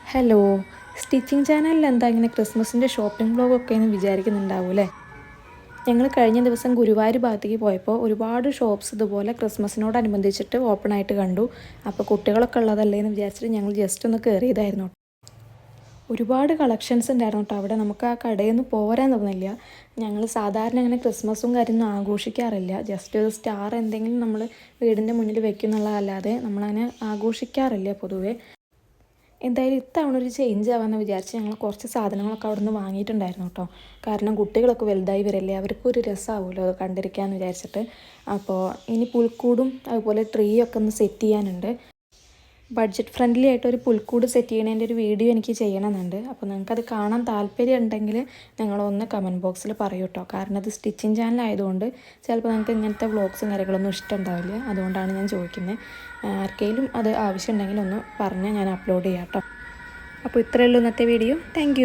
Hello, stitching ചാനലിൽ എന്താ ഇങ്ങനെ ക്രിസ്മസിൻ്റെ ഷോപ്പിംഗ് വ്ളോഗൊക്കെ എന്ന് വിചാരിക്കുന്നുണ്ടാവും അല്ലേ? ഞങ്ങൾ കഴിഞ്ഞ ദിവസം ഗുരുവായൂർ ഭാഗത്തേക്ക് പോയപ്പോൾ ഒരുപാട് ഷോപ്സ് ഇതുപോലെ ക്രിസ്മസിനോടനുബന്ധിച്ചിട്ട് ഓപ്പൺ ആയിട്ട് കണ്ടു. അപ്പോൾ കുട്ടികളൊക്കെ ഉള്ളതല്ലേ എന്ന് വിചാരിച്ചിട്ട് ഞങ്ങൾ ജസ്റ്റ് ഒന്ന് കയറിയതായിരുന്നു. ഒരുപാട് കളക്ഷൻസ് ഉണ്ടായിരുന്നു കേട്ടോ അവിടെ. നമുക്ക് ആ കടയിൽ നിന്ന് പോരാൻ തോന്നില്ല. ഞങ്ങൾ സാധാരണ അങ്ങനെ ക്രിസ്മസും കാര്യമൊന്നും ആഘോഷിക്കാറില്ല. ജസ്റ്റ് ഒരു സ്റ്റാർ എന്തെങ്കിലും നമ്മൾ വീടിൻ്റെ മുന്നിൽ വെക്കുന്നുള്ളതല്ലാതെ നമ്മളങ്ങനെ ആഘോഷിക്കാറില്ല പൊതുവേ. എന്തായാലും ഇത്തവണ ഒരു ചേഞ്ച് ആവാമെന്ന് വിചാരിച്ച് ഞങ്ങൾ കുറച്ച് സാധനങ്ങളൊക്കെ അവിടെ നിന്ന് വാങ്ങിയിട്ടുണ്ടായിരുന്നു കേട്ടോ. കാരണം കുട്ടികളൊക്കെ വലുതായി വരല്ലേ, അവർക്കൊരു രസമാവുമല്ലോ അത് കണ്ടിരിക്കാമെന്ന് വിചാരിച്ചിട്ട്. അപ്പോൾ ഇനി പുൽക്കൂടും അതുപോലെ ട്രീ ഒക്കെ ഒന്ന് സെറ്റ് ചെയ്യാനുണ്ട്. ബഡ്ജറ്റ് ഫ്രണ്ട്ലി ആയിട്ട് ഒരു പുൽക്കൂട് സെറ്റ് ചെയ്യണതിൻ്റെ ഒരു വീഡിയോ എനിക്ക് ചെയ്യണമെന്നുണ്ട്. അപ്പോൾ നിങ്ങൾക്കത് കാണാൻ താല്പര്യം ഉണ്ടെങ്കിൽ നിങ്ങളൊന്ന് കമൻറ്റ് ബോക്സിൽ പറയൂ കേട്ടോ. കാരണം അത് സ്റ്റിച്ചിങ് ചാനൽ ആയതുകൊണ്ട് ചിലപ്പോൾ നിങ്ങൾക്ക് ഇങ്ങനത്തെ വ്ളോഗ്സും കാര്യങ്ങളൊന്നും ഇഷ്ടമുണ്ടാവില്ല. അതുകൊണ്ടാണ് ഞാൻ ചോദിക്കുന്നത്. ആർക്കെങ്കിലും അത് ആവശ്യമുണ്ടെങ്കിൽ ഒന്ന് പറഞ്ഞാൽ ഞാൻ അപ്ലോഡ് ചെയ്യാം കേട്ടോ. അപ്പോൾ ഇത്രയേ ഉള്ളൂ ഇന്നത്തെ വീഡിയോ. താങ്ക്